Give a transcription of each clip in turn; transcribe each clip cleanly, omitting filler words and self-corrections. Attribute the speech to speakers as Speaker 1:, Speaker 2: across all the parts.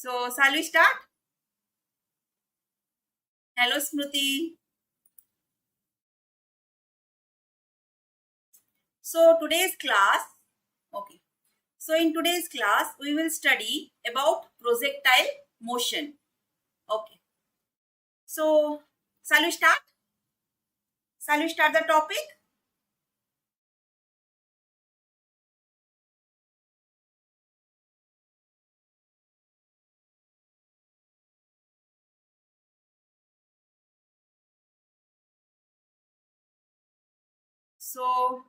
Speaker 1: So, shall we start? Hello, Smriti. So, today's class, okay. So, in today's class, we will study about projectile motion. Okay. So, shall we start? Shall we start the topic? So,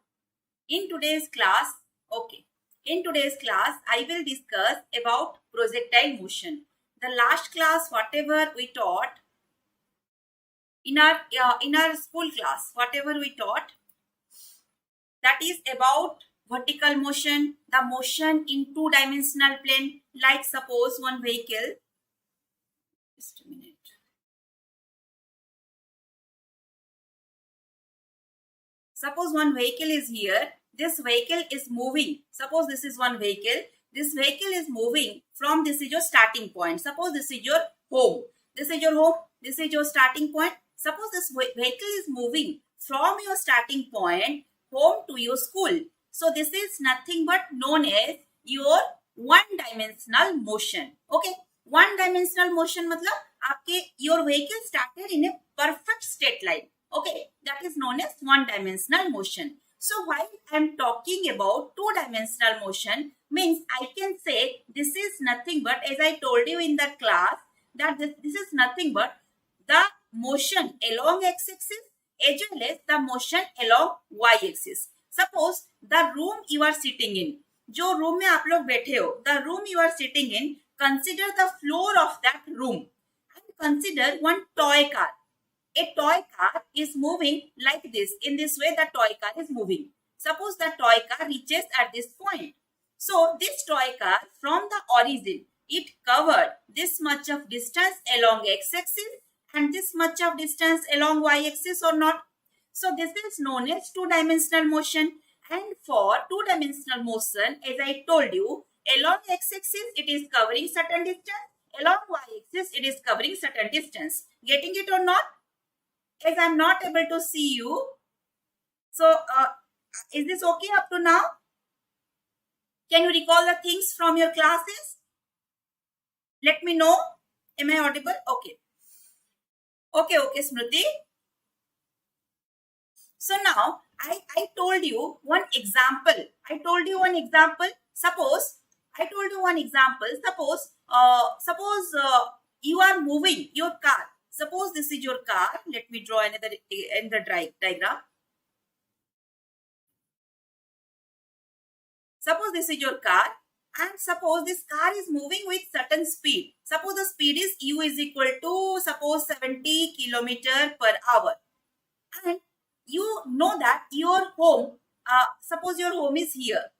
Speaker 1: in today's class, okay. In today's class, I will discuss about projectile motion. The last class, whatever we taught in our school class, whatever we taught, that is about vertical motion, the motion in two-dimensional plane, like suppose one vehicle, just a minute. Suppose one vehicle is here, this vehicle is moving. Suppose this is one vehicle, this vehicle is moving from, this is your starting point. Suppose this is your home. This is your home, this is your starting point. Suppose this vehicle is moving from your starting point home to your school. So this is nothing but known as your one-dimensional motion. Okay, one-dimensional motion मतलब आपके your vehicle started in a perfect straight line. Okay, that is known as one-dimensional motion. So while I am talking about two-dimensional motion, means I can say this is nothing but, as I told you in the class, that this is nothing but the motion along x-axis as well as the motion along y-axis. Suppose the room you are sitting in, जो room में आप लोग बैठे हो, the room you are sitting in, consider the floor of that room and consider one toy car. A toy car is moving like this. In this way, the toy car is moving. Suppose the toy car reaches at this point. So, this toy car from the origin, it covered this much of distance along x-axis and this much of distance along y-axis or not. So, this is known as two-dimensional motion. And for two-dimensional motion, as I told you, along x-axis, it is covering certain distance. Along y-axis, it is covering certain distance. Getting it or not? As I'm not able to see you. So, is this okay up to now? Can you recall the things from your classes? Let me know. Am I audible? Okay. Okay, Smriti. So now, I told you one example. Suppose you are moving your car. Suppose this is your car. Let me draw another diagram. Suppose this is your car and suppose this car is moving with certain speed. Suppose the speed is u is equal to suppose 70 km per hour. And you know that your home, suppose your home is here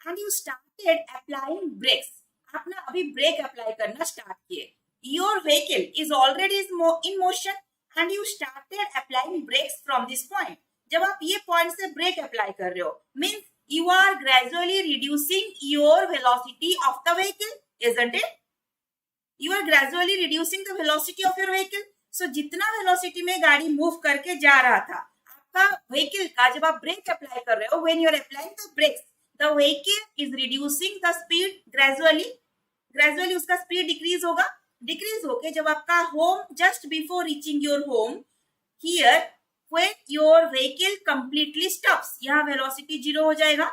Speaker 1: and you started applying brakes. आपने अभी break apply करना start किए. Your vehicle is already in motion and you started applying brakes from this point. जब आप ये point से break apply कर रहे हो, means you are gradually reducing your velocity of the vehicle, isn't it? You are gradually reducing the velocity of your vehicle. So जितना velocity में गाड़ी मूव करके जा रहा था, आपका vehicle का जब आप ब्रेक अप्लाई कर रहे हो, when you are applying the brakes, the vehicle is reducing the speed gradually उसका speed decrease होके जब आपका home, just before reaching your home, here when your vehicle completely stops, यहाँ velocity 0 हो जाएगा.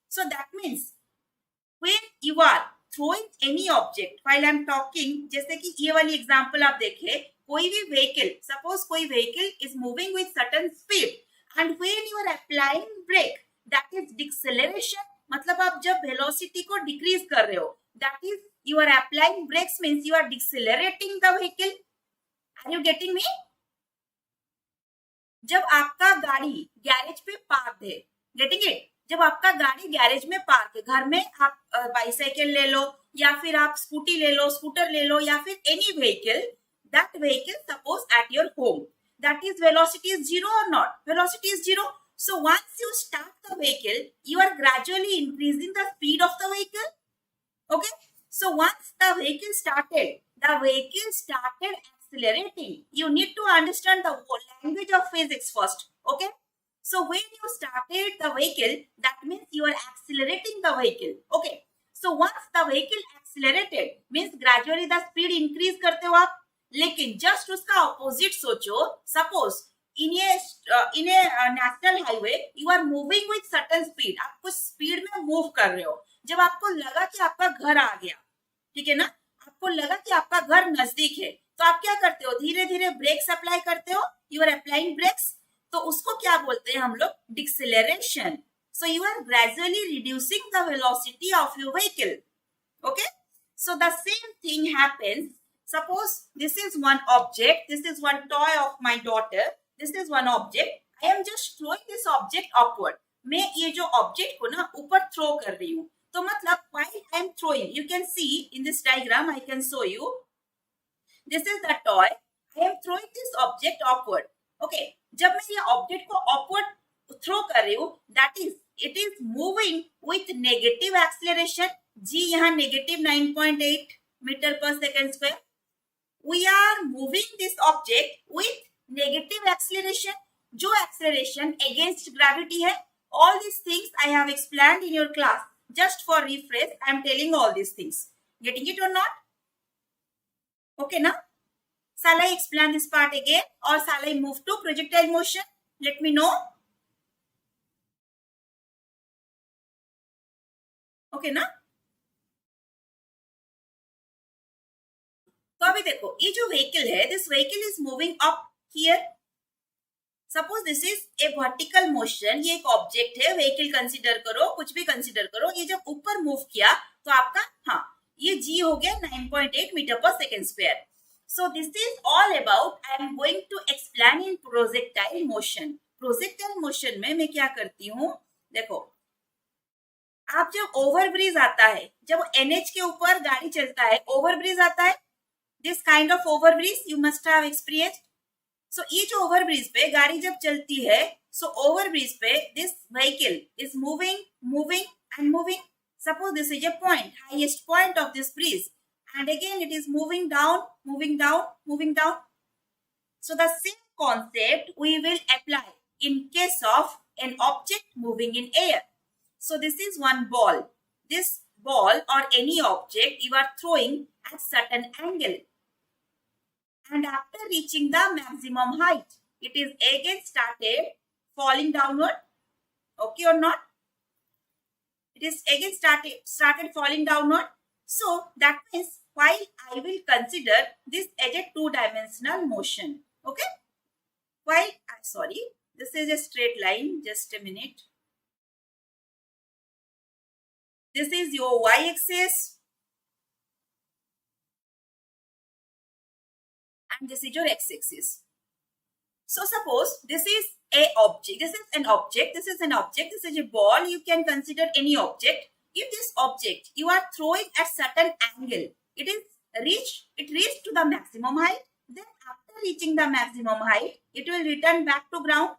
Speaker 1: So that means when you are throwing any object, while I am talking, जैसे कि ये वाली example आप देखें, कोई भी vehicle, suppose कोई vehicle is moving with certain speed and when you are applying brake, that is deceleration. मतलब आप जब velocity को decrease कर रहे हो, that is you are applying brakes means you are decelerating the vehicle. Are you getting me? जब आपका गाड़ी गैरेज पे पार्क है, गेटिंग इट, जब आपका गाड़ी गैरेज में पार्क है, घर में आप बाइसाइकिल ले लो या फिर आप स्कूटी ले लो, स्कूटर ले लो या फिर any vehicle, that vehicle suppose at your home, that is velocity is 0 or not? Velocity is 0. So once you start the vehicle, you are gradually increasing the speed of the vehicle. Okay. So once the vehicle started accelerating. You need to understand the language of physics first. Okay. So when you started the vehicle, that means you are accelerating the vehicle. Okay. So once the vehicle accelerated means gradually the speed increase करते हो आप. लेकिन just उसका opposite सोचो. Suppose in a national highway you are moving with certain speed. आप कुछ speed में move कर रहे हो. जब आपको लगा कि आपका घर आ गया, ठीक है ना, आपको लगा कि आपका घर नजदीक है, तो आप क्या करते हो, धीरे धीरे ब्रेक्स अप्लाई करते हो. You are applying brakes. तो उसको क्या बोलते हैं हम लोग, deceleration. So you are gradually reducing the velocity of your vehicle. Okay. So the same thing happens. Suppose this is one object, this is one toy of my daughter, this is one object. I am just throwing this object upward. मैं ये जो object को ना ऊपर throw कर रही हूँ. तो मतलब while I am throwing, you can see in this diagram, I can show you. This is the toy. I am throwing this object upward. Okay. जब मैं ये object को upward throw कर रही हूँ, that is, it is moving with negative acceleration. G यहाँ negative 9.8 meter per second square. We are moving this object with negative acceleration. जो acceleration against gravity है. All these things I have explained in your class. Just for refresh, I am telling all these things. Getting it or not? Okay, now? Shall I explain this part again or shall I move to projectile motion? Let me know. Okay, ना? तो अभी देखो, ये जो vehicle है, this vehicle is moving up here. Suppose this is A vertical motion. ये एक object है, व्हीकल कंसीडर करो, कुछ भी कंसीडर करो. ये जब ऊपर मूव किया तो आपका, हाँ, ये जी हो गया 9.8 metre per second square. So this is all about, I am going to explain in projectile motion. Projectile motion में मैं क्या करती हूँ, देखो, आप जब ओवरब्रिज आता है, जब एनएच के ऊपर गाड़ी चलता है, ओवरब्रिज आता है, this kind of overbridge you must have experienced. So ये जो ओवरब्रिज पे गाड़ी जब चलती है, सो ओवरब्रिज पे this vehicle is moving and moving. Suppose this is a point, highest point of this bridge, and again it is moving down. So the same concept we will apply in case of an object moving in air. So this is one ball. This ball or any object you are throwing at certain angle, and after reaching the maximum height, it is again started falling downward. Okay or not? It is again started falling downward. So that means while I will consider this as a two-dimensional motion. Okay? While, sorry, this is a straight line. Just a minute. This is your y-axis. And this is your x-axis. So suppose this is a object, this is an object, this is an object, this is a ball. You can consider any object. If this object you are throwing at certain angle, it reached to the maximum height. Then after reaching the maximum height, it will return back to ground.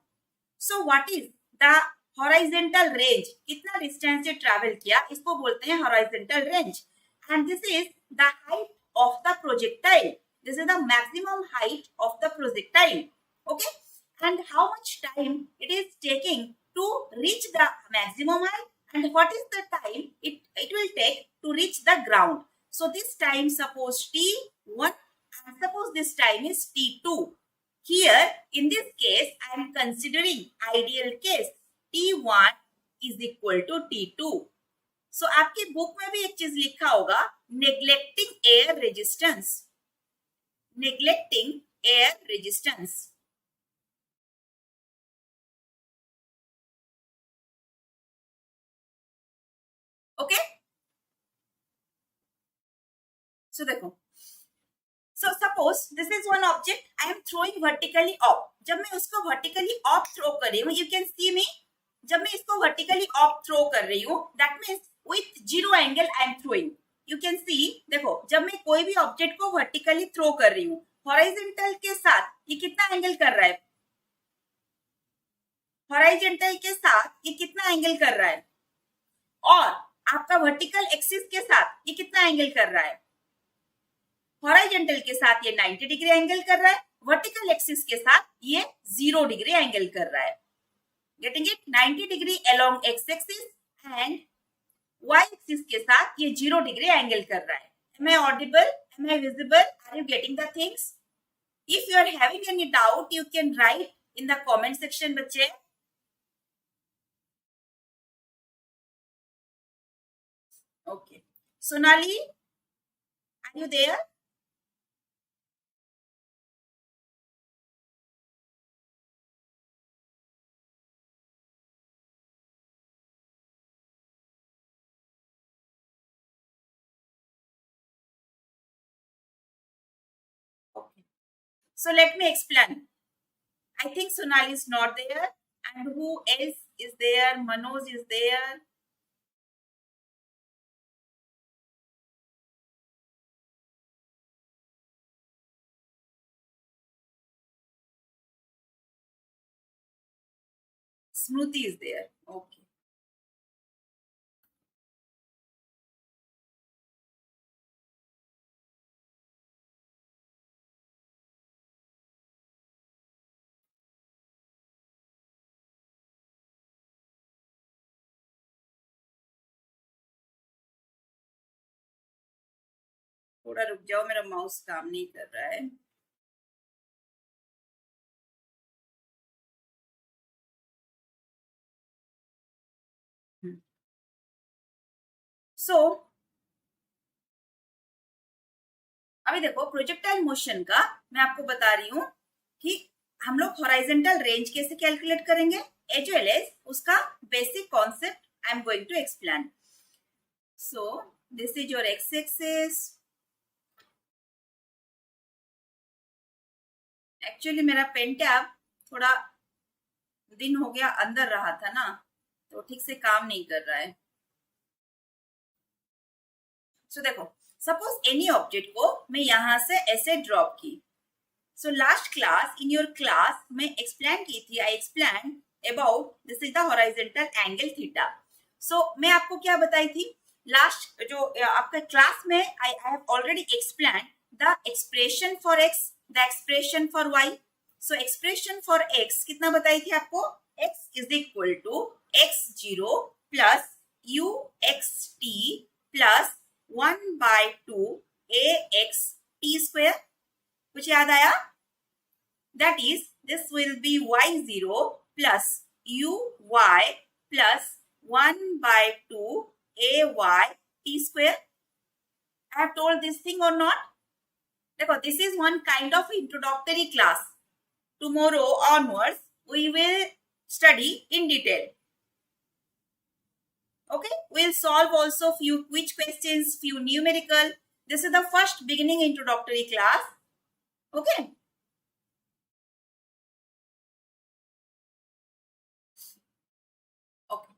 Speaker 1: So what is the horizontal range? कितना distance से travel किया, इसको बोलते हैं horizontal range. And this is the height of the projectile. This is the maximum height of the projectile. Okay? And how much time it is taking to reach the maximum height, and what is the time it will take to reach the ground. So this time, suppose T1 and suppose this time is T2. Here in this case, I am considering ideal case. T1 is equal to T2. So आपकी book में भी एक चीज लिखा होगा, neglecting air resistance. Neglecting air resistance. Okay? So देखो, so suppose this is one object I am throwing vertically up. जब मैं उसको vertically up throw कर रही हूँ, you can see me. जब मैं इसको vertically up throw कर रही हूँ, that means with zero angle I am throwing. You can see, देखो, जब मैं कोई भी ऑब्जेक्ट को वर्टिकली थ्रो कर रही हूँ, हॉरिजॉन्टल के साथ ये कितना एंगल कर रहा है, हॉरिजॉन्टल के साथ ये कितना एंगल कर रहा है, और आपका वर्टिकल एक्सिस के साथ ये कितना एंगल कर रहा है, हॉरिजॉन्टल के साथ ये 90 डिग्री एंगल कर रहा है, वर्टिकल एक्सिस के साथ ये 0 डिग्री एंगल कर रहा है. Getting it? 90 degree along X axis and Y axis के साथ ये 0 डिग्री एंगल कर रहा है. Am I audible? Am I visible? Are you getting the things? If you are having any doubt, you can write in the comment section, बच्चे. Okay. Sonali, are you there? Okay. So let me explain. I think Sonali is not there. And who else is there? Manoj is there. Smruti is there. Okay. थोड़ा रुक जाओ, मेरा mouse काम नहीं कर रहा है. सो अभी देखो, प्रोजेक्टाइल मोशन का मैं आपको बता रही हूं कि हम लोग हॉरिजॉन्टल रेंज कैसे कैलकुलेट करेंगे, एज वेल एज उसका basic concept I am going to explain. So this is your X axis. Actually मेरा पेन टैब थोड़ा दिन हो गया अंदर रहा था ना, तो ठीक से काम नहीं कर रहा है. सो देखो, सपोज एनी ऑब्जेक्ट को मैं यहां से ऐसे ड्रॉप की. So last class, in your class मैं एक्सप्लेन की थी, I explain about this is the horizontal angle theta. So मैं आपको क्या बताई थी लास्ट जो आपका क्लास में, I have already explain the expression for X, the expression for Y. So expression for X कितना बताई थी आपको, X is equal to x0 plus U X T plus 1/2 ax t square. कुछ याद आया? That is, this will be y0 plus uy plus 1/2 ay t square. I have told this thing or not? देखो, this is one kind of introductory class. Tomorrow onwards, we will study in detail. Okay, we'll solve also few quiz questions, few numerical. This is the first beginning introductory class. Okay. Okay.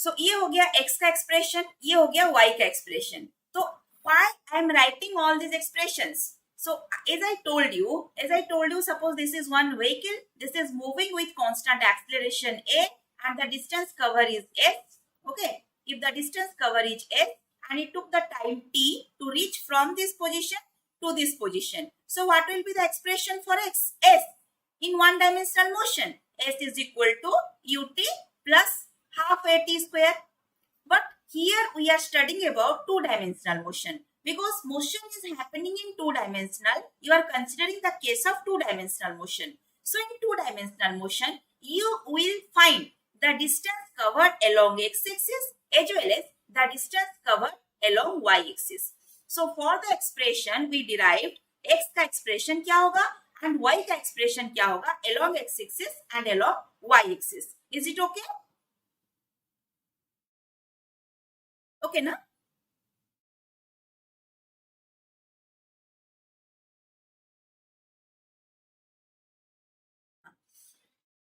Speaker 1: So ये हो गया x का expression, ये हो गया y का expression. तो why I am writing all these expressions? So as I told you, suppose this is one vehicle. This is moving with constant acceleration a, and the distance cover is s. Okay, if the distance cover is s and it took the time t to reach from this position to this position, so what will be the expression for x? S in one dimensional motion, s is equal to ut plus half at square. But here we are studying about two dimensional motion, because motion is happening in two dimensional. You are considering the case of two dimensional motion. So in two dimensional motion, you will find the distance covered along x-axis as well as the distance covered along y-axis. So for the expression we derived, x का expression क्या होगा and y का expression क्या होगा along x-axis and along y-axis. Is it okay? Okay ना?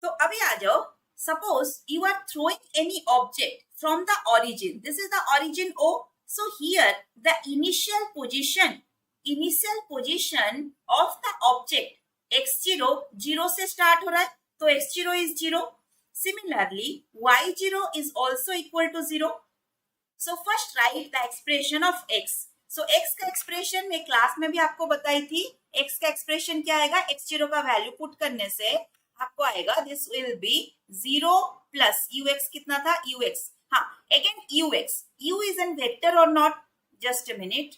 Speaker 1: तो अभी आ जाओ. Suppose you are throwing any object from the origin. This is the origin O. So here the initial position of the object x0 0 से start हो रहा है, तो x0 is 0. Similarly y0 is also equal to 0. So first right the expression of x. So x का expression मैं class में भी आपको बताई थी. एक्स का एक्सप्रेशन क्या आएगा? x0 का वैल्यू पुट करने से आपको आएगा this will be 0 plus ux. कितना था? ux. हाँ, again ux. u is an vector और not? Just a minute.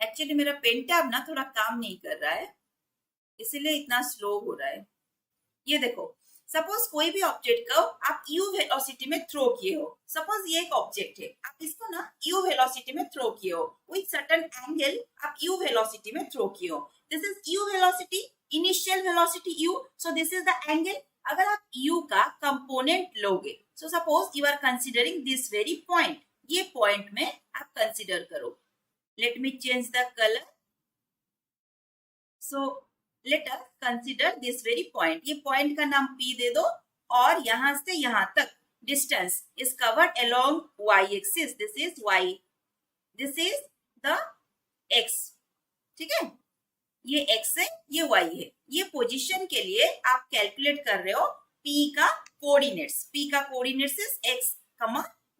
Speaker 1: Actually मेरा पेन टैब ना थोड़ा काम नहीं कर रहा है, इसीलिए इतना स्लो हो रहा है. ये देखो, सपोज कोई भी ऑब्जेक्ट को आप u वेलोसिटी में थ्रो किए हो. सपोज ये एक ऑब्जेक्ट है, आप इसको ना u वेलोसिटी में थ्रो किए हो विद सर्टेन एंगल. आप u वेलोसिटी में थ्रो किए हो. This is u velocity, initial velocity u. So this is the angle. अगर आप u का कंपोनेंट लोगे, so suppose you are considering this very point. ये पॉइंट में आप कंसिडर करो. Let me change the colour. So let us consider this very point. ये point का नाम P दे दो और यहां से यहां तक distance is covered along y axis. This is y, this is the x. ठीक है, ये x है, ये y है. ये पोजीशन के लिए आप कैलकुलेट कर रहे हो P का कोऑर्डिनेट्स. P का coordinates is x,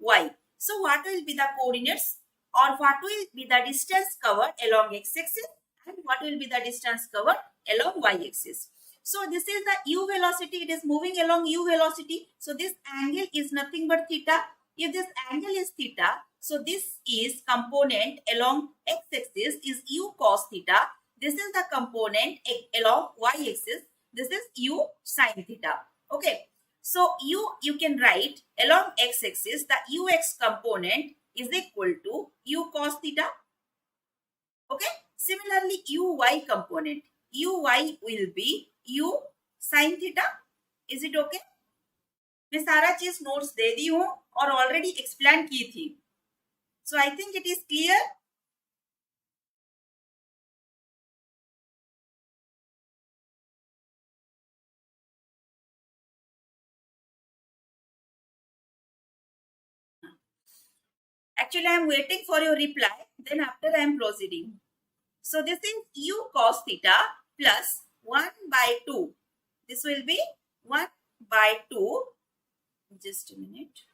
Speaker 1: y. So what will be the coordinates or what will be the distance covered along x axis and what will be the distance covered along y axis? So this is the u velocity. It is moving along u velocity. So this angle is nothing but theta. If this angle is theta, so this is component along x axis is u cos theta. This is the component along y axis. This is u sin theta. Okay. So you can write along x axis the ux component is equal to u cos theta. Okay. Similarly, uy component, uy will be u sin theta. Is it okay? मैं सारा चीज notes दे दी हूं और already explain की थी. So I think it is clear. Actually, I am waiting for your reply. Then after I am proceeding. So this is u cos theta plus 1 by 2. This will be 1 by 2. Just a minute.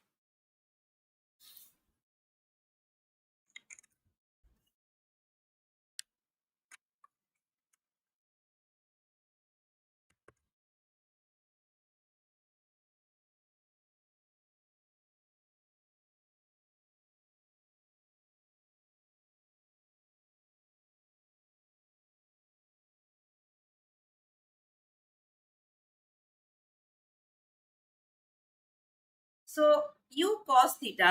Speaker 1: So u cos theta,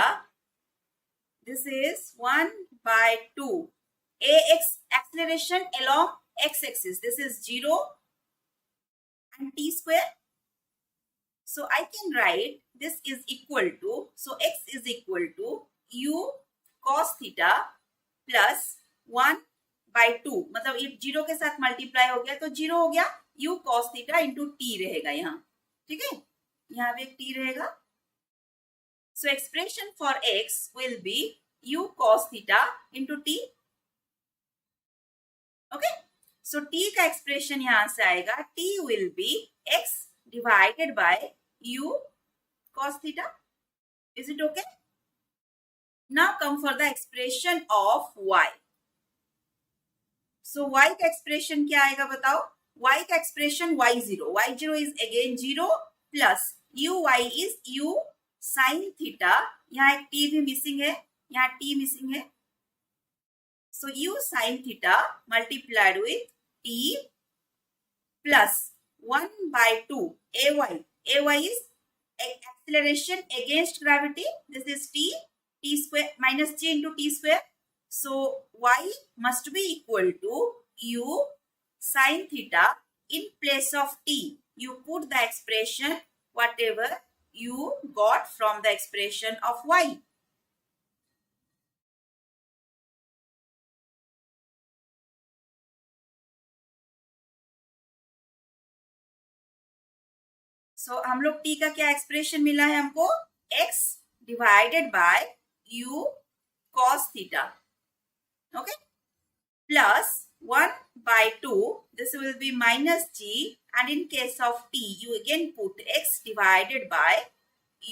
Speaker 1: this is 1 by 2. Ax acceleration along x axis. This is 0 and t square. So I can write this is equal to, so x is equal to u cos theta plus 1 by 2. मतलब ये 0 के साथ multiply हो गया तो 0 हो गया. u cos theta into t रहेगा यहाँ. ठीक है, यहाँ पे एक t रहेगा. So expression for x will be u cos theta into t. Okay. So t का expression यहाँ से आएगा t will be x divided by u cos theta. Is it okay? Now come for the expression of y. So y का expression क्या आएगा बताओ? y का expression y0. y0 is again 0 plus uy is u sin theta. यहाँ एक t भी missing है, यहाँ t मिसिंग है. So u sin theta multiplied with t plus 1 by 2 ay. Ay is acceleration against gravity. This is t square minus g into t square. So y must be equal to u sin theta. In place of t, you put the expression whatever you got from the expression of y. So हम लोग t का क्या expression मिला है हमको? x divided by u cos theta. Okay, plus 1 by 2. This will be minus g, and in case of t, you again put x divided by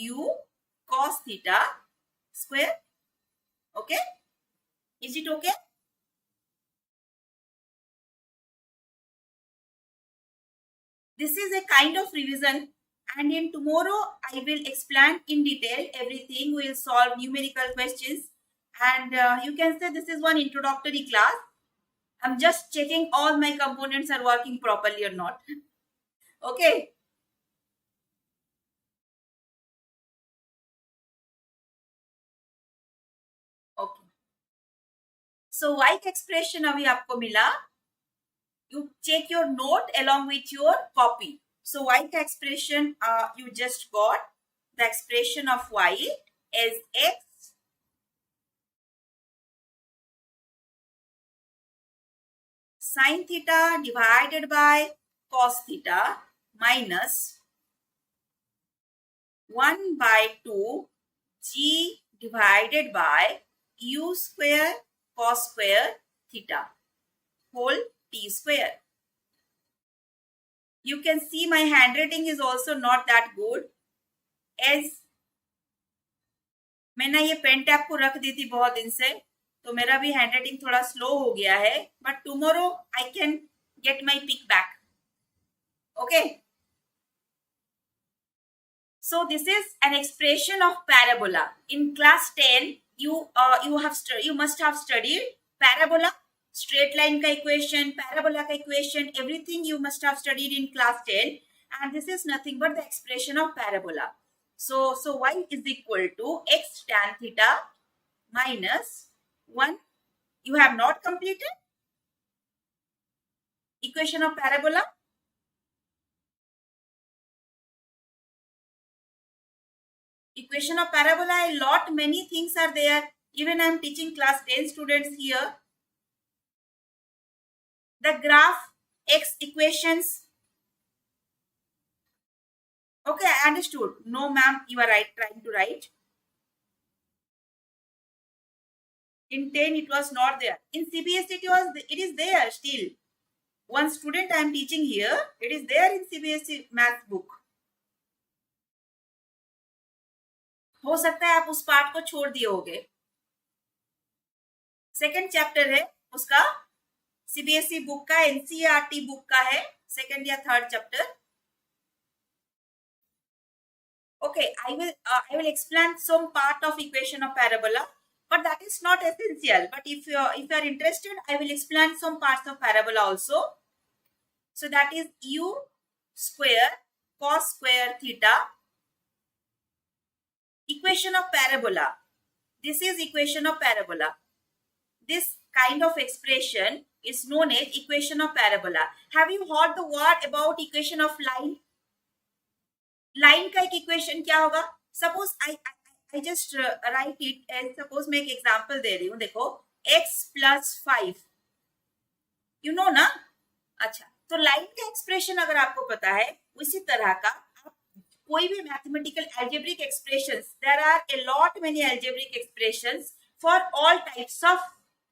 Speaker 1: u cos theta square. Okay, is it okay? This is a kind of revision, and in tomorrow I will explain in detail everything. We will solve numerical questions, and you can say this is one introductory class. I'm just checking all my components are working properly or not. Okay. Okay. So white expression अभी आपको मिला. You check your note along with your copy. So white expression you just got the expression of y is x sin theta divided by cos theta minus 1 by 2 g divided by u square cos square theta whole t square. You can see my handwriting is also not that good, as मैंने ये pen tap को रख दी थी बहुत दिन से, तो मेरा भी हैंडराइटिंग थोड़ा स्लो हो गया है, but tomorrow I can get my pic back. Okay, so this is an expression of parabola. In class 10 you must have studied parabola, straight line का equation, parabola का equation, everything you must have studied in class 10, and this is nothing but the expression of parabola. So y is equal to x tan theta minus 1. You have not completed equation of parabola? Equation of parabola, a lot many things are there. Even I am teaching class 10 students here. The graph x equations. Okay, I understood. No ma'am, you are right, trying to write. In 10 it was not there. In CBSE it is there still. One student I am teaching here, it is there in CBSE math book. हो सकता है आप उस part को छोड़ दिए होगे. Second chapter है उसका, सीबीएसई बुक का, एनसीईआरटी बुक का है, सेकंड या third chapter. Okay, I will explain some part of equation of parabola, but that is not essential. But if you are interested, I will explain some parts of parabola also. So that is u square cos square theta. Equation of parabola. This is equation of parabola. This kind of expression is known as equation of parabola. Have you heard the word about equation of line? Line का एक equation क्या होगा? Suppose I just write it as, suppose मैं एक example दे रही हूँ. देखो x plus 5, you know ना. अच्छा, तो लाइन का एक्सप्रेशन अगर आपको पता है, उसी तरह का आप कोई भी mathematical algebraic expressions, there are a lot many algebraic expressions for all types of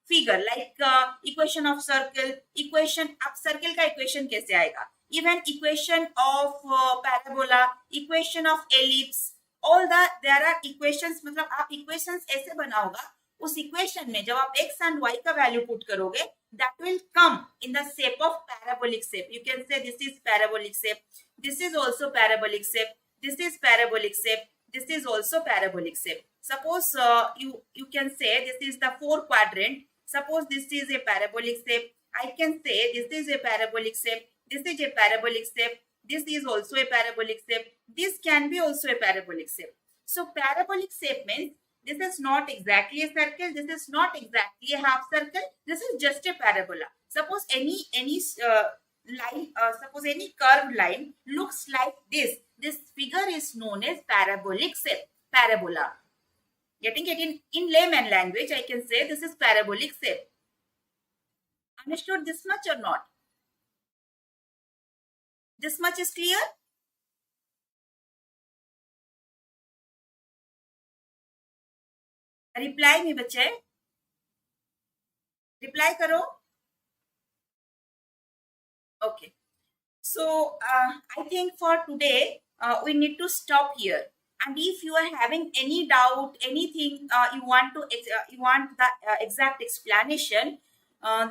Speaker 1: figure, like equation of circle. Equation, अब सर्कल का इक्वेशन कैसे आएगा? Even equation of parabola, equation of ellipse, all that there are equations. मतलब आप equations ऐसे बनाओगा, उस equation में जब आप x and y का value put करोगे, that will come in the shape of parabolic shape. You can say this is parabolic shape, this is also parabolic shape, this is parabolic shape, this is also parabolic shape. Suppose you can say this is the 4 quadrant. Suppose this is a parabolic shape. I can say this is a parabolic shape. This is a parabolic shape. This is also a parabolic shape. This can be also a parabolic shape. So parabolic shape means this is not exactly a circle. This is not exactly a half circle. This is just a parabola. Suppose any line, suppose any curved line looks like this. This figure is known as parabolic shape. Parabola. Getting it in layman language, I can say this is parabolic shape. Understood this much or not? This much is clear? Reply me बच्चे, reply करो. Okay, so I think for today we need to stop here. And if you are having any doubt, anything you want to you want the exact explanation,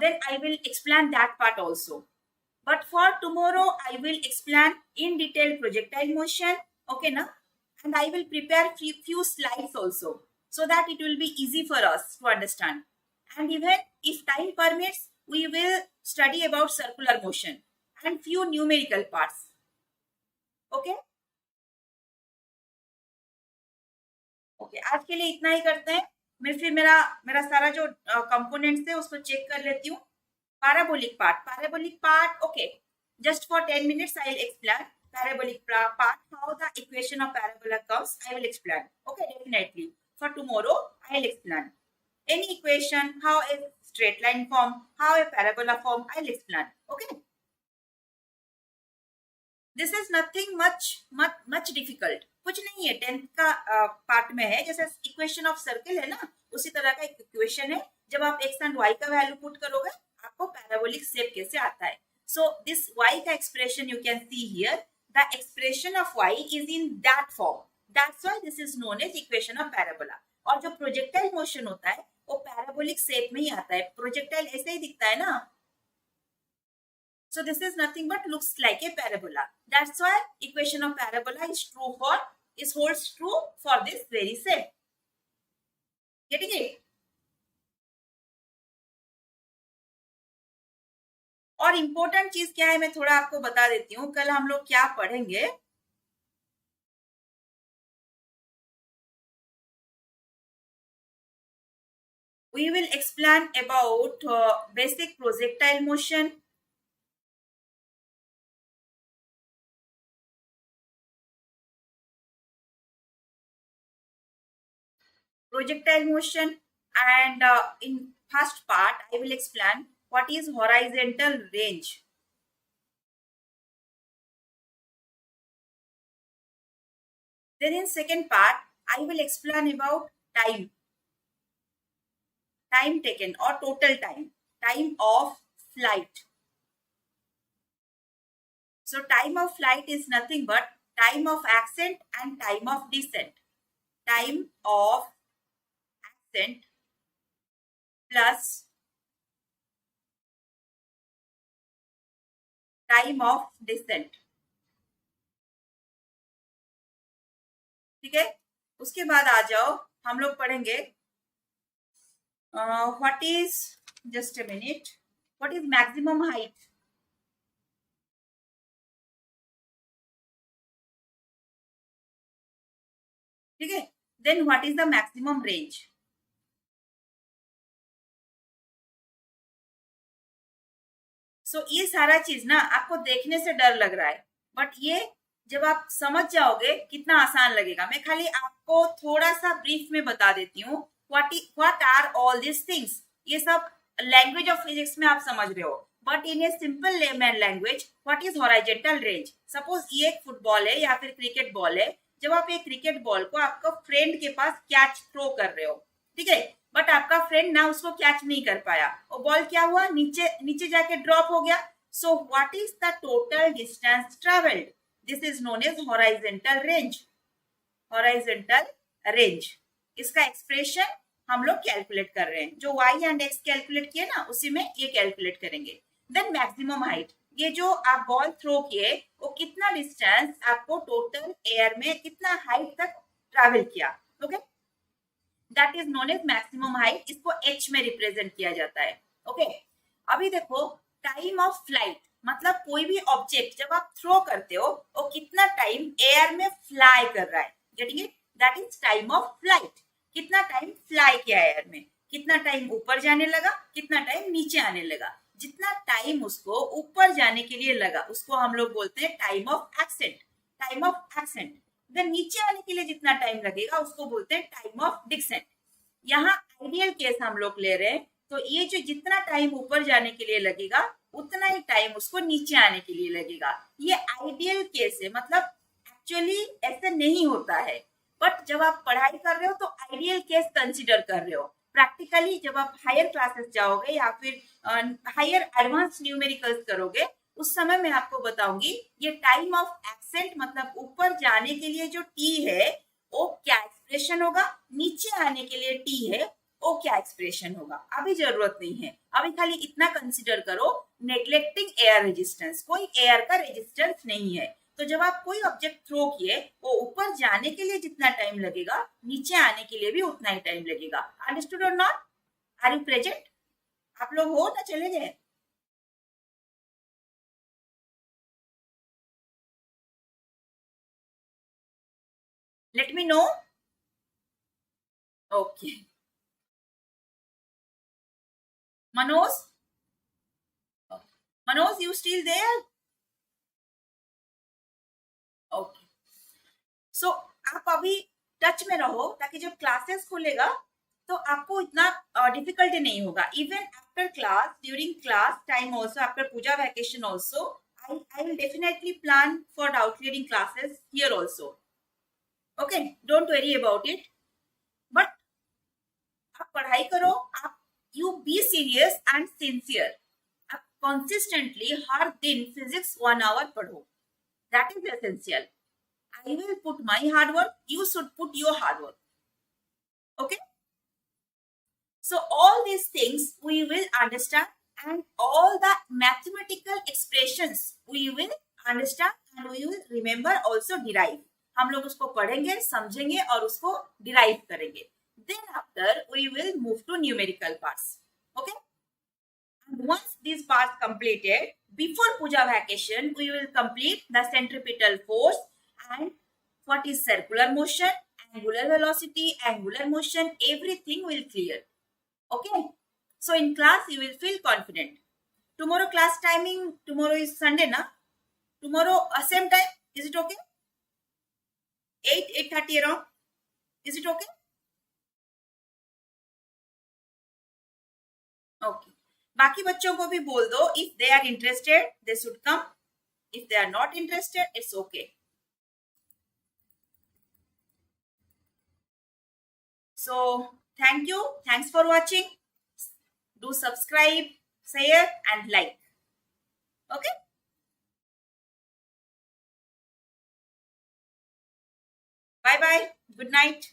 Speaker 1: then I will explain that part also. But for tomorrow I will explain in detail projectile motion. Okay na? And I will prepare few slides also, so that it will be easy for us to understand. And even if time permits, we will study about circular motion and few numerical parts. Okay. Okay, आज के लिए इतना ही करते हैं। मैं फिर मेरा मेरा सारा जो कंपोनेंट्स है उसको चेक कर लेती हूँ। parabolic part, okay, just for 10 minutes I will explain parabolic part, how the equation of parabola comes I will explain. Okay, definitely for tomorrow I will explain any equation, how a straight line form, how a parabola form, I will explain. Okay, this is nothing much difficult, कुछ नहीं है। 10th का part में है, जैसे equation of circle है ना, उसी तरह का एक इक्वेशन है। जब आप एक्स एंड वाई का वैल्यू पुट करोगे आपको पैराबोलिक शेप कैसे आता है। सो दिस वाई का expression you can see here, the expression of y is in that form, that's why this is known as equation of parabola. और जो projectile motion होता है वो पैराबोलिक शेप में ही आता है। प्रोजेक्टाइल ऐसे ही दिखता है ना, so this is nothing but looks like a parabola. That's why equation of parabola is holds true for this very shape. Getting it? और इम्पोर्टेंट चीज क्या है मैं थोड़ा आपको बता देती हूँ। कल हम लोग क्या पढ़ेंगे, we will explain about basic projectile motion, and in first part I will explain what is horizontal range. Then in second part I will explain about time taken or total time of flight. So time of flight is nothing but time of ascent and time of descent. Time of ascent plus time of descent. ठीक है, उसके बाद आ जाओ हम लोग पढ़ेंगे what is, just a minute, what is maximum height. ठीक है, then what is the maximum range. सो ये सारा चीज ना आपको देखने से डर लग रहा है, बट ये जब आप समझ जाओगे कितना आसान लगेगा। मैं खाली आपको थोड़ा सा ब्रीफ में बता देती हूँ what are all these things. ये सब लैंग्वेज ऑफ फिजिक्स में आप समझ रहे हो, but in a simple layman language what is horizontal range. Suppose ये एक फुटबॉल है या फिर क्रिकेट बॉल है। जब आप एक क्रिकेट बॉल को आपका फ्रेंड के पास कैच थ्रो कर रहे हो, ठीक है, बट आपका फ्रेंड ना उसको कैच नहीं कर पाया, वो बॉल क्या हुआ, नीचे जाके ड्रॉप हो गया। So what is the total distance travelled, this is known as horizontal range. Horizontal range, इसका एक्सप्रेशन हम लोग कैलकुलेट कर रहे हैं। जो y एंड x कैलकुलेट किए ना उसी में ये कैलकुलेट करेंगे। देन मैक्सिमम हाइट, ये जो आप बॉल थ्रो किए वो कितना डिस्टेंस आपको टोटल एयर में कितना हाइट तक ट्रैवल किया। Okay, that is known as maximum height, इसको h में रिप्रेजेंट किया जाता है। ओके, अभी देखो टाइम ऑफ फ्लाइट, मतलब कोई भी ऑब्जेक्ट जब आप थ्रो करते हो वो कितना टाइम एयर में फ्लाई कर रहा है। Getting it, that is time of flight. कितना टाइम फ्लाई किया एयर में, कितना टाइम ऊपर जाने लगा, कितना टाइम नीचे आने लगा। जितना टाइम उसको ऊपर जाने के लिए लगा उसको हम लोग बोलते हैं time of ascent, time of ascent. Then नीचे आने के लिए जितना टाइम लगेगा उसको बोलते हैं टाइम ऑफ डिसेंट। यहाँ आइडियल केस हम लोग ले रहे हैं, तो ये जो जितना टाइम ऊपर जाने के लिए लगेगा उतना ही टाइम उसको नीचे आने के लिए लगेगा। ये आइडियल केस है, मतलब एक्चुअली ऐसे नहीं होता है, बट जब आप पढ़ाई कर रहे हो तो आइडियल केस कंसिडर कर रहे हो। प्रैक्टिकली जब आप हायर क्लासेस जाओगे या फिर हायर एडवांस न्यूमेरिकल्स करोगे उस समय मैं आपको बताऊंगी ये टाइम ऑफ एक्सेंट, मतलब ऊपर जाने के लिए जो टी है ओ क्या एक्सप्रेशन होगा, नीचे आने के लिए टी है, ओ क्या एक्सप्रेशन होगा, अभी जरूरत नहीं है, अभी खाली इतना कंसिडर करो, नेग्लेक्टिंग एयर रेजिस्टेंस, कोई एयर का रेजिस्टेंस नहीं है। तो जब आप कोई ऑब्जेक्ट थ्रो किए, वो ऊपर जाने के लिए जितना टाइम लगेगा, नीचे आने के लिए भी उतना ही टाइम लगेगा। अंडरस्टूड और नॉट? Are you present? आप लोग हो ना चले गए? Let me know. Okay. Manoj, Manoj you still there? Okay. So आप अभी टच में रहो, ताकि जब क्लासेस खुलेगा तो आपको इतना डिफिकल्टी नहीं होगा। Even after class, during class time also, after Puja vacation also, I will definitely plan for doubt clearing classes here also. Okay, don't worry about it. But आप पढ़ाई करो, आप you be serious and sincere. आप consistently हर दिन physics 1 our पढ़ो, that is essential. I will put my hard work, you should put your hard work. Okay? So all these things we will understand, and all the mathematical expressions we will understand and we will remember, also derive. हम लोग उसको पढ़ेंगे, समझेंगे और उसको derive करेंगे. Then after we will move to numerical parts. Okay? And once these parts completed, before puja vacation, we will complete the centripetal force and what is circular motion, angular velocity, angular motion, everything will clear. Okay. So in class, you will feel confident. Tomorrow class timing, tomorrow is Sunday, na? Tomorrow same time, is it okay? 8:30 around, is it okay? Okay. बाकी बच्चों को भी बोल दो, if they are interested, they should come. If they are not interested, it's okay. So thank you. Thanks for watching. Do subscribe, share and like. Okay. Bye bye. Good night.